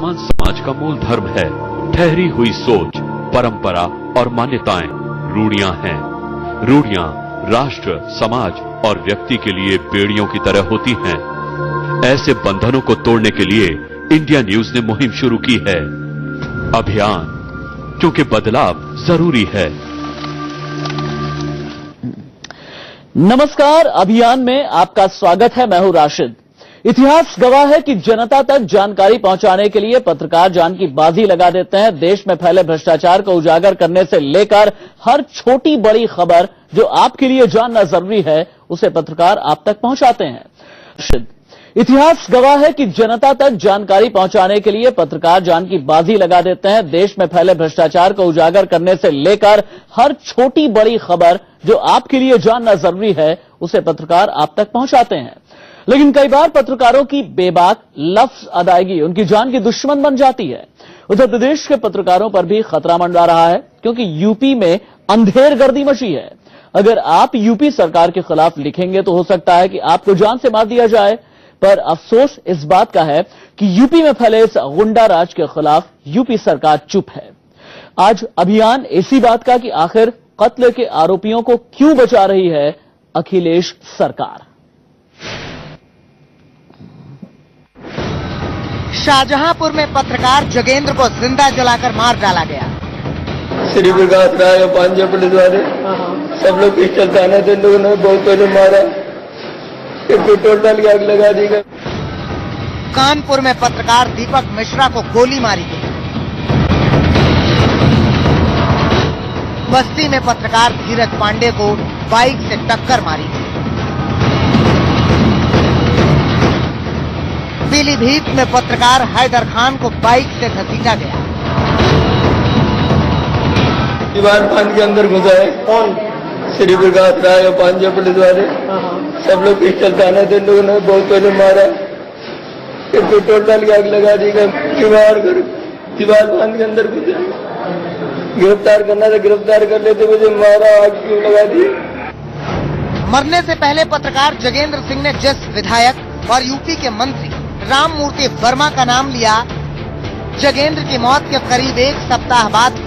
मुसलमान समाज का मूल धर्म है। ठहरी हुई सोच, परंपरा और मान्यताएं रूढ़ियां हैं। रूढ़ियां राष्ट्र, समाज और व्यक्ति के लिए बेड़ियों की तरह होती हैं। ऐसे बंधनों को तोड़ने के लिए इंडिया न्यूज ने मुहिम शुरू की है, अभियान, क्योंकि बदलाव जरूरी है। नमस्कार, अभियान में आपका स्वागत है। मैं हूं राशिद। इतिहास गवाह है कि जनता तक जानकारी पहुंचाने के लिए पत्रकार जान की बाजी लगा देते हैं। देश में फैले भ्रष्टाचार को उजागर करने से लेकर हर छोटी बड़ी खबर जो आपके लिए जानना जरूरी है, उसे पत्रकार आप तक पहुंचाते हैं। इतिहास गवाह है कि जनता तक जानकारी पहुंचाने के लिए पत्रकार जान की बाजी लगा देते हैं। देश में फैले भ्रष्टाचार को उजागर करने से लेकर हर छोटी बड़ी खबर जो आपके लिए जानना जरूरी है, उसे पत्रकार आप तक पहुंचाते हैं। लेकिन कई बार पत्रकारों की बेबाक लफ्ज अदायगी उनकी जान की दुश्मन बन जाती है। उत्तर प्रदेश के पत्रकारों पर भी खतरा मंडरा रहा है, क्योंकि यूपी में अंधेर गर्दी मची है। अगर आप यूपी सरकार के खिलाफ लिखेंगे तो हो सकता है कि आपको जान से मार दिया जाए। पर अफसोस इस बात का है कि यूपी में फैले इस गुंडा राज के खिलाफ यूपी सरकार चुप है। आज अभियान इसी बात का कि आखिर कत्ल के आरोपियों को क्यों बचा रही है अखिलेश सरकार। शाहजहांपुर में पत्रकार जगेंद्र को जिंदा जलाकर मार डाला गया। श्री प्रकाश राय, पांजे पुलिस वाले सब लोग पिस्टल थाने थे, लोगों ने बहुत पहले मारा, पेट्रोल डाल के आग लगा दी गई। कानपुर में पत्रकार दीपक मिश्रा को गोली मारी गई। बस्ती में पत्रकार धीरज पांडे को बाइक से टक्कर मारी गई। पीलीभीत में पत्रकार हैदर खान को बाइक से घसीटा गया। दीवार फांद के अंदर घुसा है। कौन? श्री प्रकाश राय, पांजे पुलिस वाले सब लोग पिस्टल थाने थे, लोगों ने बहुत पहले मारा, पेट्रोल डाल के आग लगा दी गई। दीवार फांद के अंदर घुसा, गिरफ्तार करना था, गिरफ्तार कर लेते, मुझे मारा, आग क्यों लगा दी। मरने से पहले पत्रकार जगेंद्र सिंह ने जिस विधायक और यूपी के मंत्री राम मूर्ति वर्मा का नाम लिया, जगेंद्र की मौत के करीब एक सप्ताह बाद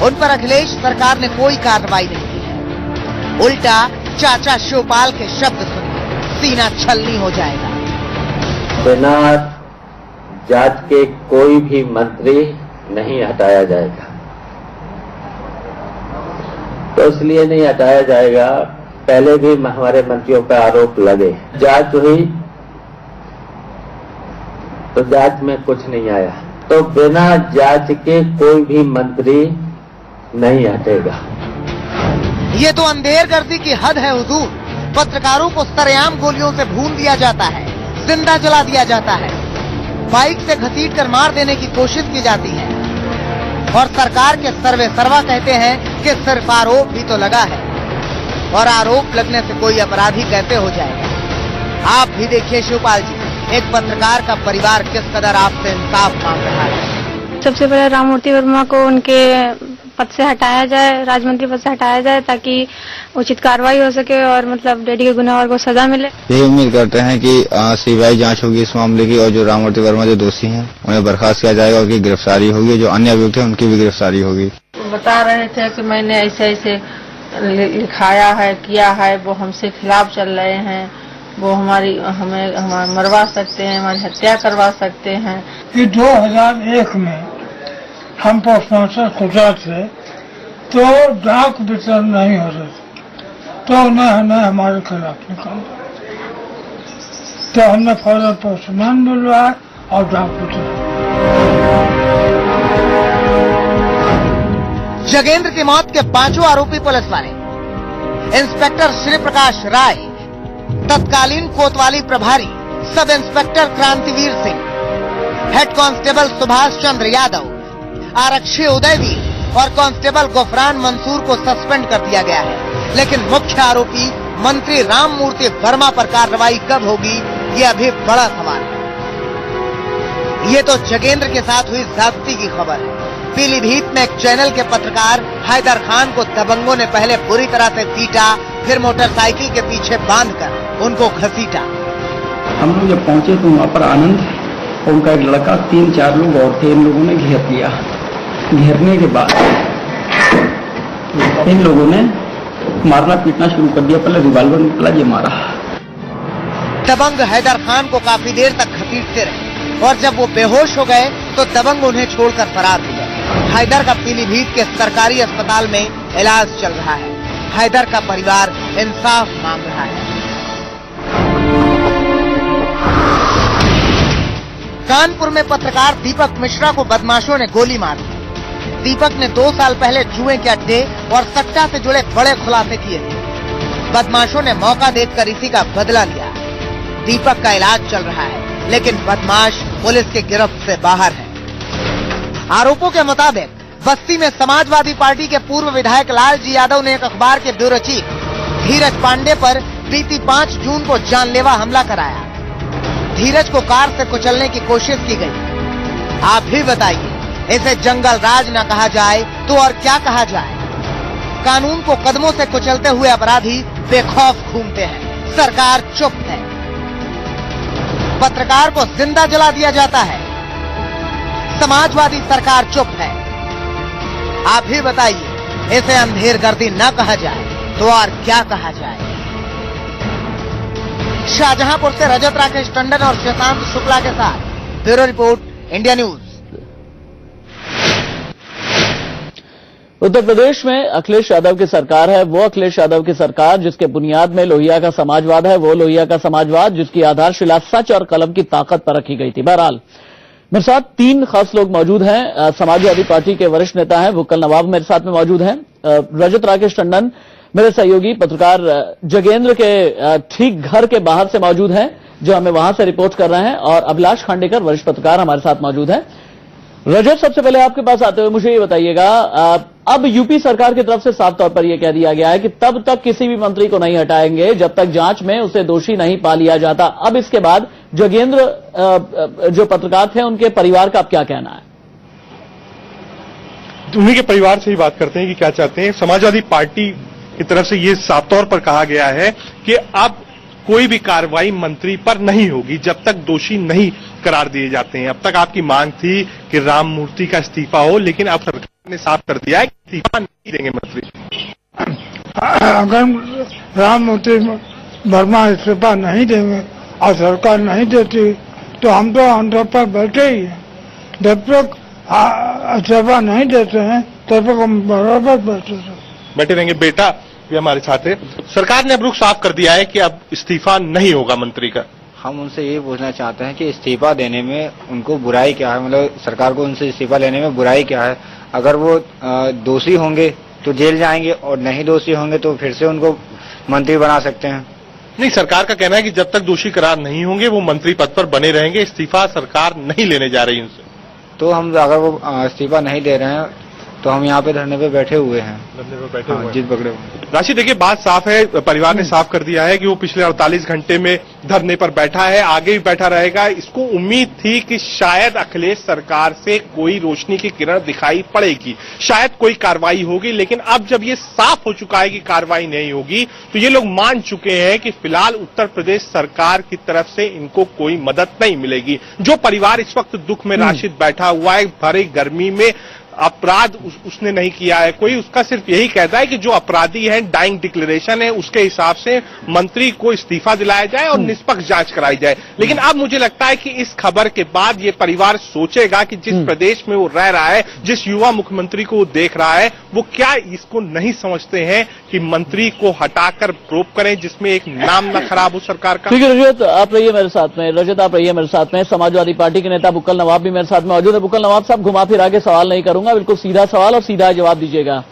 उन पर अखिलेश सरकार ने कोई कार्रवाई नहीं की है। उल्टा चाचा शिवपाल के शब्द सुनिए, सीना छलनी हो जाएगा। बिना जांच के कोई भी मंत्री नहीं हटाया जाएगा। तो इसलिए नहीं हटाया जाएगा, पहले भी हमारे मंत्रियों पर आरोप लगे, जांच हुई तो जांच में कुछ नहीं आया, तो बिना जांच के कोई भी मंत्री नहीं हटेगा। ये तो अंधेर गर्दी की हद है हुजूर। पत्रकारों को सरेआम गोलियों से भून दिया जाता है, जिंदा जला दिया जाता है, बाइक से घसीटकर मार देने की कोशिश की जाती है। और सरकार के सर्वे सर्वा कहते हैं कि सिर्फ आरोप भी तो लगा है, और आरोप लगने से कोई अपराधी कैसे हो जाएगा। आप भी देखिए शिवपाल जी, एक पत्रकार का परिवार किस कदर आपसे इंसाफ मांग रहा है। सबसे पहले राम मूर्ति वर्मा को उनके पद से हटाया जाए, राजमंत्री पद से हटाया जाए, ताकि उचित कार्रवाई हो सके और मतलब डैडी के गुनाहगार को सजा मिले। यही उम्मीद करते हैं कि सीबीआई जांच होगी इस मामले की, और जो राम मूर्ति वर्मा जो दोषी हैं उन्हें बर्खास्त किया जाएगा, उनकी गिरफ्तारी होगी, जो अन्य अभियुक्त हैं उनकी भी गिरफ्तारी होगी। बता रहे थे कि मैंने ऐसे ऐसे लिखाया है, किया है, वो हमसे खिलाफ चल रहे हैं, वो हमें मरवा सकते हैं, हमारी हत्या करवा सकते हैं। कि 2001 में हम पोस्टमास्टर खुदा थे तो डाक वितरण नहीं हो रहे, तो उन्हें हमें हमारे खिलाफ निकाला, तो हमने फौरन पोस्टमैन बुलवाया और डाक वितरण। जगेंद्र की मौत के 5 आरोपी पुलिस वाले इंस्पेक्टर श्री प्रकाश राय, तत्कालीन कोतवाली प्रभारी सब इंस्पेक्टर क्रांतिवीर सिंह, हेड कांस्टेबल सुभाष चंद्र यादव, आरक्षी उदयवीर और कांस्टेबल गुफरान मंसूर को सस्पेंड कर दिया गया है। लेकिन मुख्य आरोपी मंत्री राम मूर्ति वर्मा पर कार्रवाई कब होगी, ये अभी बड़ा सवाल है। ये तो जगेंद्र के साथ हुई ज्यादती की खबर है। पीलीभीत में एक चैनल के पत्रकार हैदर खान को दबंगों ने पहले बुरी तरह से पीटा, फिर मोटरसाइकिल के पीछे बांधकर उनको घसीटा। हम लोग जब पहुंचे तो वहाँ पर आनंद उनका एक लड़का 3-4 लोग और थे। इन लोगों ने घेर लिया। घेरने के बाद इन लोगों ने मारना पीटना शुरू कर दिया। पहले रिवाल्वर निकला, ये मारा। दबंग हैदर खान को काफी देर तक घसीटते रहे और जब वो बेहोश हो गए तो दबंग उन्हें छोड़कर फरार हो गए। हैदर का पीलीभीत के सरकारी अस्पताल में इलाज चल रहा है। हैदर का परिवार इंसाफ मांग रहा है। कानपुर में पत्रकार दीपक मिश्रा को बदमाशों ने गोली मार दी। दीपक ने 2 साल पहले जुए के अड्डे और सट्टा से जुड़े बड़े खुलासे किए थे। बदमाशों ने मौका देखकर इसी का बदला लिया। दीपक का इलाज चल रहा है, लेकिन बदमाश पुलिस के गिरफ्त से बाहर है। आरोपों के मुताबिक बस्ती में समाजवादी पार्टी के पूर्व विधायक लालजी यादव ने एक अखबार के ब्यूरो चीफ धीरज पांडे पर बीती 5 जून को जानलेवा हमला कराया। धीरज को कार से कुचलने की कोशिश की गई। आप भी बताइए, इसे जंगल राज न कहा जाए तो और क्या कहा जाए? कानून को कदमों से कुचलते हुए अपराधी बेखौफ घूमते हैं, सरकार चुप है। पत्रकार को जिंदा जला दिया जाता है, समाजवादी सरकार चुप है। आप भी बताइए, इसे अंधेरगर्दी न कहा जाए तो और क्या कहा जाए? शाहजहांपुर से रजत राकेश टंडन और शशांत शुक्ला के साथ bureau report, India news. Uttar Pradesh में अखिलेश यादव की सरकार है, वो अखिलेश यादव की सरकार जिसके बुनियाद में लोहिया का समाजवाद है, वो लोहिया का समाजवाद जिसकी आधारशिला सच और कलम की ताकत पर रखी गई थी। बहरहाल मेरे साथ 3 खास लोग मौजूद हैं। समाजवादी पार्टी के वरिष्ठ नेता हैं बुक्कल नवाब मेरे साथ में मौजूद हैं। रजत राकेश टंडन मेरे सहयोगी पत्रकार जगेंद्र के ठीक घर के बाहर से मौजूद हैं, जो हमें वहां से रिपोर्ट कर रहे हैं, और अभिलाष खांडेकर वरिष्ठ पत्रकार हमारे साथ मौजूद हैं। रजत, सबसे पहले आपके पास आते हुए मुझे ये बताइएगा, अब यूपी सरकार की तरफ से साफ तौर पर यह कह दिया गया है कि तब तक किसी भी मंत्री को नहीं हटाएंगे जब तक जांच में उसे दोषी नहीं पा लिया जाता। अब इसके बाद जगेंद्र जो पत्रकार थे उनके परिवार का अब क्या कहना है? उन्हीं के परिवार से ही बात करते हैं कि क्या चाहते हैं। समाजवादी पार्टी की तरफ से ये साफ तौर पर कहा गया है कि अब कोई भी कार्रवाई मंत्री पर नहीं होगी जब तक दोषी नहीं करार दिए जाते हैं। अब तक आपकी मांग थी कि राम मूर्ति का इस्तीफा हो, लेकिन अब सरकार ने साफ कर दिया है कि इस्तीफा नहीं देंगे मंत्री। अगर राम मूर्ति वर्मा इस्तीफा नहीं देंगे और सरकार नहीं देती तो हम तो अंदर पर बैठे ही हैं। जब तक इस्तीफा नहीं देते हैं तब तक हम बराबर बैठे रहेंगे। बेटा भी हमारे साथ है। सरकार ने अब रुख साफ कर दिया है कि अब इस्तीफा नहीं होगा मंत्री का। हम उनसे ये पूछना चाहते हैं कि इस्तीफा देने में उनको बुराई क्या है, मतलब सरकार को उनसे इस्तीफा लेने में बुराई क्या है? अगर वो दोषी होंगे तो जेल जाएंगे और नहीं दोषी होंगे तो फिर से उनको मंत्री बना सकते हैं। नहीं, सरकार का कहना है कि जब तक दोषी करार नहीं होंगे वो मंत्री पद पर बने रहेंगे, इस्तीफा सरकार नहीं लेने जा रही उनसे। तो हम अगर वो इस्तीफा नहीं दे रहे हैं तो हम यहाँ पे धरने पे बैठे हुए हैं। जीत पकड़े हुए। राशि, देखिए बात साफ है, परिवार ने साफ कर दिया है कि वो पिछले 48 घंटे में धरने पर बैठा है, आगे भी बैठा रहेगा। इसको उम्मीद थी कि शायद अखिलेश सरकार से कोई रोशनी की किरण दिखाई पड़ेगी, शायद कोई कार्रवाई होगी, लेकिन अब जब ये साफ हो चुका है कि कार्रवाई नहीं होगी तो ये लोग मान चुके हैं कि फिलहाल उत्तर प्रदेश सरकार की तरफ से इनको कोई मदद नहीं मिलेगी। जो परिवार इस वक्त दुख में राशिद बैठा हुआ है, भरी गर्मी में, अपराध उसने नहीं किया है कोई, उसका सिर्फ यही कहता है कि जो अपराधी है, डाइंग डिक्लेरेशन है, उसके हिसाब से मंत्री को इस्तीफा दिलाया जाए और निष्पक्ष जांच कराई जाए। लेकिन अब मुझे लगता है कि इस खबर के बाद ये परिवार सोचेगा कि जिस प्रदेश में वो रह रहा है, जिस युवा मुख्यमंत्री को वो देख रहा है, वो क्या इसको नहीं समझते हैं कि मंत्री को हटाकर प्रोब करें जिसमें एक नाम न खराब हो सरकार का। ठीक है रजत, आप रहिए मेरे साथ में। रजत, आप रहिए मेरे साथ में। समाजवादी पार्टी के नेता बुक्कल नवाब भी मेरे साथ में मौजूद है। बुक्कल नवाब साहब, घुमा फिरा के सवाल नहीं करूंगा, बिल्कुल सीधा सवाल और सीधा जवाब दीजिएगा।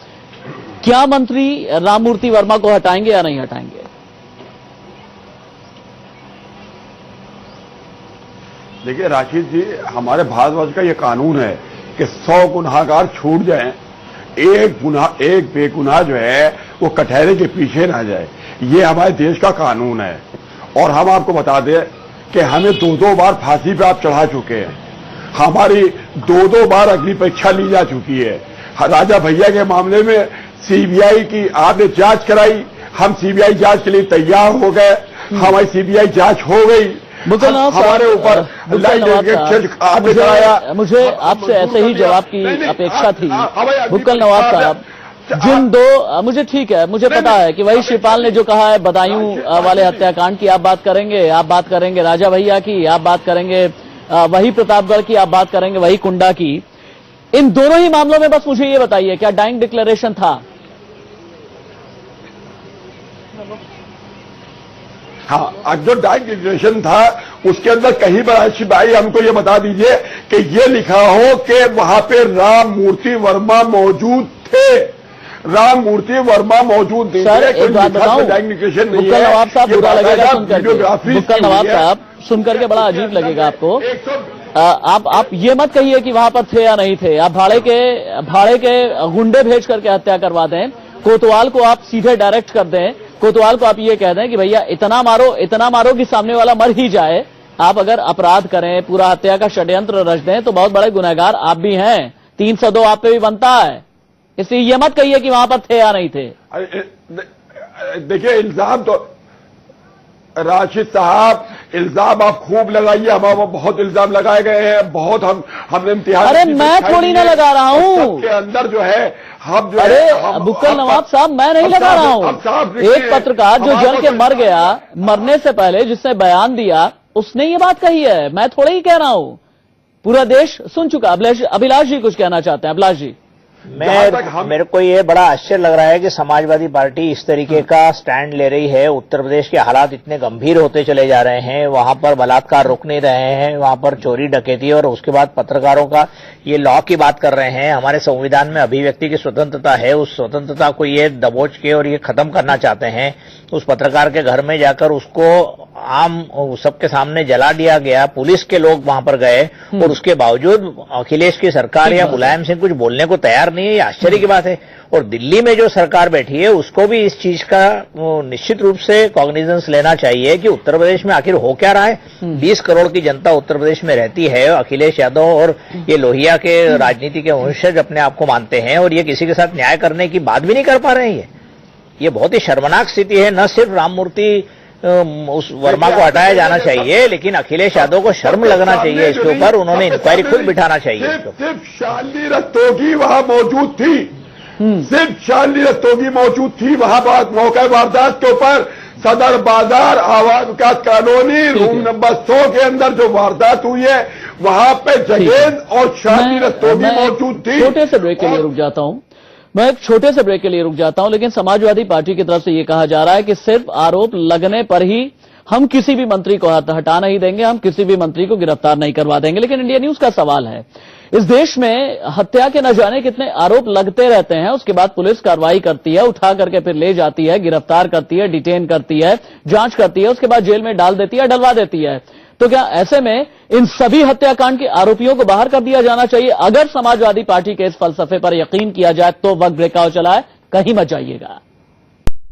क्या मंत्री राममूर्ति वर्मा को हटाएंगे या नहीं हटाएंगे? देखिए राशिद जी, हमारे भारतवर्ष का ये कानून है कि 100 गुनाहगार छूट जाएं, एक बेगुनाह जो है वो कटहरे के पीछे ना जाए। ये हमारे देश का कानून है। और हम आपको बता दें कि हमें 2-2 बार फांसी पे आप चढ़ा चुके हैं। हमारी 2-2 बार अग्नि परीक्षा ली जा चुकी है। राजा भैया के मामले में सीबीआई की आपने जांच कराई, हम सीबीआई जांच के लिए तैयार हो गए, हमारी सीबीआई जांच हो गई। मुकुल नवाब हमारे ऊपर मुझे आपसे ऐसे ही जवाब की अपेक्षा थी। मुकुल नवाब साहब, जिन दो मुझे ठीक है, मुझे पता है कि वही शिवपाल ने जो कहा है बदायूं वाले हत्याकांड की आप बात करेंगे राजा भैया की, आप बात करेंगे वही प्रतापगढ़ की, आप बात करेंगे वही कुंडा की। इन दोनों ही मामलों में बस मुझे ये बताइए, क्या डाइंग डिक्लेरेशन था? हाँ, जो डाइंग डिक्लेरेशन था उसके अंदर कहीं पर भाई हमको ये बता दीजिए कि ये लिखा हो कि वहां पे राम मूर्ति वर्मा मौजूद थे। राम मूर्ति वर्मा मौजूद थे। सर एक बात बताऊं, मुकुल नवाब साहब बुरा लगेगा सुनकर, मुकुल नवाब साहब सुनकर के बड़ा अजीब लगेगा आपको। आप ये मत कहिए कि वहां पर थे या नहीं थे। आप भाड़े के गुंडे भेज करके हत्या करवा दें, कोतवाल को आप सीधे डायरेक्ट कर दें, कोतवाल को आप ये कह दें कि भैया इतना मारो कि सामने वाला मर ही जाए। आप अगर अपराध करें, पूरा हत्या का षड्यंत्र रच दें तो बहुत बड़े गुनहगार आप भी हैं। 302 आप पे भी बनता है। इसलिए ये मत कहिए कि वहां पर थे या नहीं थे। देखिए इल्जाम तो राशिद साहब, इल्जाम आप खूब लगाइए, हमारे बहुत इल्जाम लगाए गए हैं, बहुत हमने इम्तिहान। अरे मैं थोड़ी ना लगा रहा हूँ के अंदर जो है हम जो अरे मुकुल नवाब साहब मैं नहीं लगा रहा हूँ। एक पत्रकार जो जल के मर गया, मरने से पहले जिसने बयान दिया उसने ये बात कही है, मैं थोड़ा ही कह रहा हूँ, पूरा देश सुन चुका। अभिलाष जी कुछ कहना चाहते हैं। अभिलाष जी, मेरे को ये बड़ा आश्चर्य लग रहा है कि समाजवादी पार्टी इस तरीके का स्टैंड ले रही है। उत्तर प्रदेश के हालात इतने गंभीर होते चले जा रहे हैं, वहां पर बलात्कार रुक नहीं रहे हैं, वहां पर चोरी डकैती, और उसके बाद पत्रकारों का ये लॉ की बात कर रहे हैं। हमारे संविधान में अभिव्यक्ति की स्वतंत्रता है, उस स्वतंत्रता को ये दबोच के और ये खत्म करना चाहते हैं। उस पत्रकार के घर में जाकर उसको आम सबके सामने जला दिया गया, पुलिस के लोग वहां पर गए और उसके बावजूद अखिलेश की सरकार या मुलायम सिंह कुछ बोलने को तैयार नहीं है। ये आश्चर्य की बात है। और दिल्ली में जो सरकार बैठी है उसको भी इस चीज का निश्चित रूप से कॉग्निजेंस लेना चाहिए कि उत्तर प्रदेश में आखिर हो क्या रहा है। 20 करोड़ की जनता उत्तर प्रदेश में रहती है। अखिलेश यादव और ये लोहिया के राजनीति के वंशज अपने आप को मानते हैं और ये किसी के साथ न्याय करने की बात भी नहीं कर पा रहे हैं। ये बहुत ही शर्मनाक स्थिति है। न सिर्फ राम मूर्ति उस वर्मा को हटाया जाना चाहिए, लेकिन अखिलेश यादव को शर्म लगना चाहिए इसके ऊपर। उन्होंने इंक्वायरी खुद बिठाना चाहिए। सिर्फ शालिनी रस्तोगी वहां मौजूद थी, सिर्फ शालिनी रस्तोगी मौजूद थी वहां। मौका वारदात के ऊपर सदर बाजार आवास विकास कॉलोनी रूम नंबर 100 के अंदर जो वारदात हुई है वहां पे जगेद और शालिनी रस्तोगी मौजूद थी। छोटे से ब्रेक के लिए रुक जाता हूं, मैं एक छोटे से ब्रेक के लिए रुक जाता हूं, लेकिन समाजवादी पार्टी की तरफ से यह कहा जा रहा है कि सिर्फ आरोप लगने पर ही हम किसी भी मंत्री को हटा नहीं देंगे, हम किसी भी मंत्री को गिरफ्तार नहीं करवा देंगे। लेकिन इंडिया न्यूज का सवाल है, इस देश में हत्या के न जाने कितने आरोप लगते रहते हैं, उसके बाद पुलिस कार्रवाई करती है, उठा करके फिर ले जाती है, गिरफ्तार करती है, डिटेन करती है, जांच करती है, उसके बाद जेल में डाल देती है, डलवा देती है। तो क्या ऐसे में इन सभी हत्याकांड के आरोपियों को बाहर कर दिया जाना चाहिए? अगर समाजवादी पार्टी के इस फलसफे पर यकीन किया जाए तो वक्त ब्रेकआउट चला है, कहीं मत जाइएगा।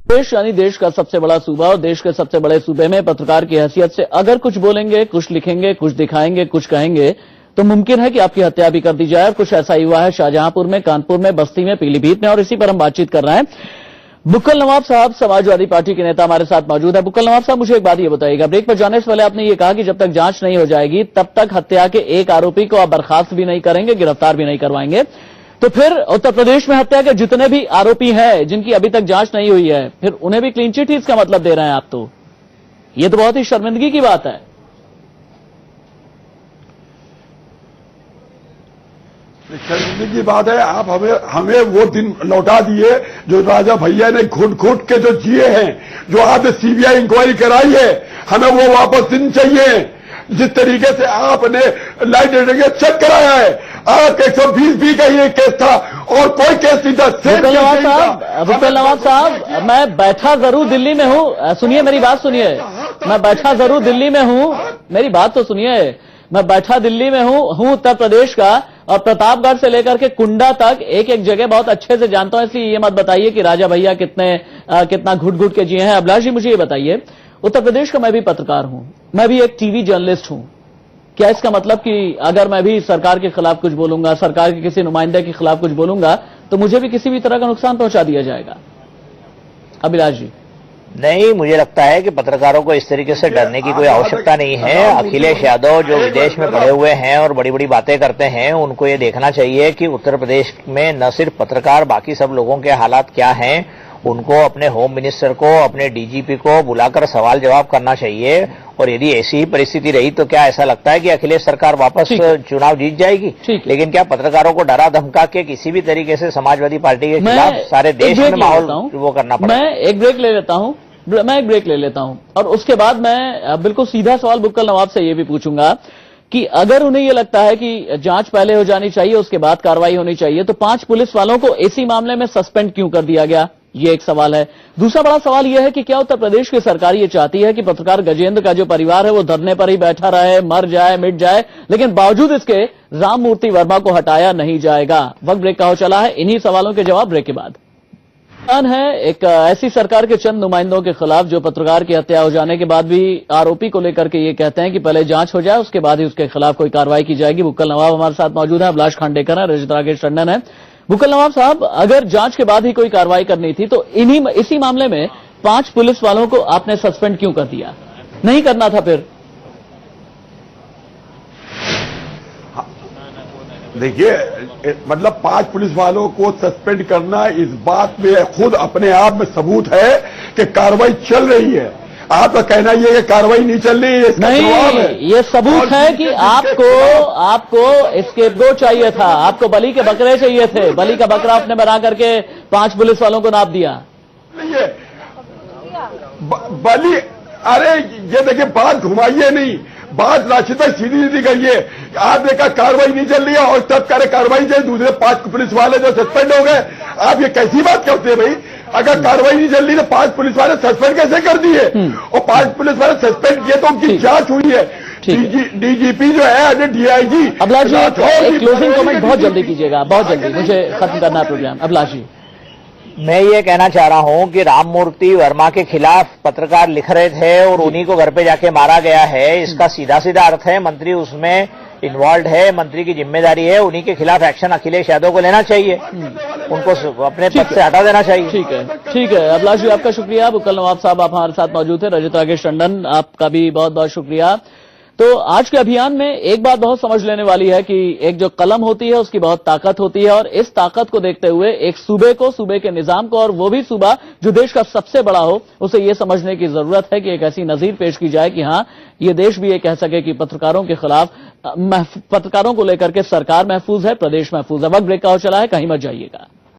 देश यानी देश का सबसे बड़ा सूबा और देश के सबसे बड़े सूबे में पत्रकार की हैसियत से अगर कुछ बोलेंगे, कुछ लिखेंगे, कुछ दिखाएंगे, कुछ कहेंगे तो मुमकिन है कि आपकी हत्या भी कर दी जाए। और कुछ ऐसा ही हुआ है शाहजहांपुर में, कानपुर में, बस्ती में, पीलीभीत में, और इसी पर हम बातचीत कर रहे हैं। मुकुल नवाब साहब समाजवादी पार्टी के नेता हमारे साथ मौजूद है। मुकुल नवाब साहब, मुझे एक बात ये बताइएगा, ब्रेक पर जाने से पहले आपने ये कहा कि जब तक जांच नहीं हो जाएगी तब तक हत्या के एक आरोपी को आप बर्खास्त भी नहीं करेंगे, गिरफ्तार भी नहीं करवाएंगे। तो फिर उत्तर प्रदेश में हत्या के जितने भी आरोपी हैं जिनकी अभी तक जांच नहीं हुई है, फिर उन्हें भी क्लीन चिट ही इसका मतलब दे रहे हैं आप? तो ये तो बहुत ही शर्मिंदगी की बात है। शर्मिंदगी की बात है। आप हमें वो दिन लौटा दिए जो राजा भैया ने घुट घुट के जो जिए हैं, जो आपने सीबीआई इंक्वायरी कराई है, हमें वो वापस दिन चाहिए। जिस तरीके से आपने लाइट रेटिंग चेक कराया है, आपका 120B का ये केस था और कोई केस नहीं था। मुकुल नवाब साहब, मैं बैठा जरूर दिल्ली में हूं, सुनिए मेरी बात सुनिए, मैं बैठा जरूर दिल्ली में हूं, मेरी बात तो सुनिए। मैं बैठा दिल्ली में हूं उत्तर प्रदेश का, और प्रतापगढ़ से लेकर के कुंडा तक एक एक जगह बहुत अच्छे से जानता हूं। इसलिए ये मत बताइए कि राजा भैया कितना घुट घुट के जिए हैं। अभिलाष जी, मुझे ये बताइए, उत्तर प्रदेश का मैं भी पत्रकार हूं, मैं भी एक टीवी जर्नलिस्ट हूं, क्या इसका मतलब कि अगर मैं भी सरकार के खिलाफ कुछ बोलूंगा, सरकार के किसी नुमाइंदे के खिलाफ कुछ बोलूंगा तो मुझे भी किसी भी तरह का नुकसान पहुंचा दिया जाएगा? अभिलाष जी, नहीं, मुझे लगता है कि पत्रकारों को इस तरीके से डरने की कोई आवश्यकता नहीं है। अखिलेश यादव जो विदेश में पड़े हुए हैं और बड़ी बड़ी बातें करते हैं, उनको ये देखना चाहिए कि उत्तर प्रदेश में न सिर्फ पत्रकार, बाकी सब लोगों के हालात क्या हैं। उनको अपने होम मिनिस्टर को, अपने डीजीपी को बुलाकर सवाल जवाब करना चाहिए। और यदि ऐसी ही परिस्थिति रही तो क्या ऐसा लगता है कि अखिलेश सरकार वापस चुनाव जीत जाएगी? लेकिन क्या पत्रकारों को डरा धमका के किसी भी तरीके से समाजवादी पार्टी के खिलाफ सारे देश में माहौल वो करना पड़ेगा? मैं एक ब्रेक ले लेता हूं और उसके बाद मैं बिल्कुल सीधा सवाल बुक्कल नवाब से ये भी पूछूंगा कि अगर उन्हें ये लगता है कि जांच पहले हो जानी चाहिए, उसके बाद कार्रवाई होनी चाहिए, तो 5 पुलिस वालों को इसी मामले में सस्पेंड क्यों कर दिया गया? ये एक सवाल है। दूसरा बड़ा सवाल यह है कि क्या उत्तर प्रदेश की सरकार ये चाहती है कि पत्रकार गजेंद्र का जो परिवार है वो धरने पर ही बैठा रहे, मर जाए, मिट जाए, लेकिन बावजूद इसके राम मूर्ति वर्मा को हटाया नहीं जाएगा? वक्त ब्रेक का हो चला है। इन्हीं सवालों के जवाब ब्रेक के बाद है। एक ऐसी सरकार के चंद नुमाइंदों के खिलाफ जो पत्रकार की हत्या हो जाने के बाद भी आरोपी को लेकर के ये कहते हैं कि पहले जांच हो जाए, उसके बाद ही उसके खिलाफ कोई कार्रवाई की जाएगी। बुक्कल नवाब हमारे साथ मौजूद है, अभिलाष खांडेकर है, रजत राकेश टंडन है। बुक्कल नवाब साहब, अगर जांच के बाद ही कोई कार्रवाई करनी थी तो इसी मामले में 5 पुलिस वालों को आपने सस्पेंड क्यों कर दिया? नहीं करना था फिर? देखिए, मतलब 5 पुलिस वालों को सस्पेंड करना इस बात में खुद अपने आप में सबूत है कि कार्रवाई चल रही है। आपका कहना यह है कि कार्रवाई नहीं चल रही है, इसका जवाब है। ये सबूत है कि आपको स्केपगोट चाहिए था, आपको बलि के बकरे चाहिए थे, बलि का बकरा आपने बना करके 5 पुलिस वालों को नाप दिया। नहीं है बलि, अरे ये देखिए, बात घुमाइए नहीं, बात राशि तक सीधी सीधी करिए। आप देखा कार्रवाई नहीं चल रही है और तब करे कार्रवाई चाहिए, दूसरे 5 पुलिस वाले जो सस्पेंड हो गए। आप ये कैसी बात करते हैं भाई? अगर कार्रवाई नहीं चल रही तो 5 पुलिस वाले सस्पेंड कैसे कर दिए? और 5 पुलिस वाले सस्पेंड किए तो उनकी जांच हुई है। डीजीपी जो है, डीआईजी। अभिलाष जी, एक क्लोजिंग कमेंट बहुत जल्दी कीजिएगा, बहुत जल्दी, मुझे खत्म करना है प्रोग्राम। अभिलाष जी, मैं ये कहना चाह रहा हूं कि राम मूर्ति वर्मा के खिलाफ पत्रकार लिख रहे थे और उन्हीं को घर पे जाके मारा गया है। इसका सीधा सीधा अर्थ है मंत्री उसमें इन्वॉल्व है, मंत्री की जिम्मेदारी है, उन्हीं के खिलाफ एक्शन अखिलेश यादव को लेना चाहिए, उनको अपने पद से हटा देना चाहिए। ठीक है। अभिलाष जी, आपका शुक्रिया। बुक्कल नवाब साहब आप हमारे साथ मौजूद थे, रजत राकेश टंडन आपका भी बहुत बहुत शुक्रिया। तो आज के अभियान में एक बात बहुत समझ लेने वाली है कि एक जो कलम होती है उसकी बहुत ताकत होती है, और इस ताकत को देखते हुए एक सूबे को, सूबे के निजाम को, और वो भी सूबा जो देश का सबसे बड़ा हो, उसे ये समझने की जरूरत है कि एक ऐसी नजीर पेश की जाए कि हाँ, ये देश भी ये कह सके कि पत्रकारों के खिलाफ, पत्रकारों को लेकर के सरकार महफूज है, प्रदेश महफूज है। वक्त ब्रेक का हो चला है, कहीं मत जाइएगा।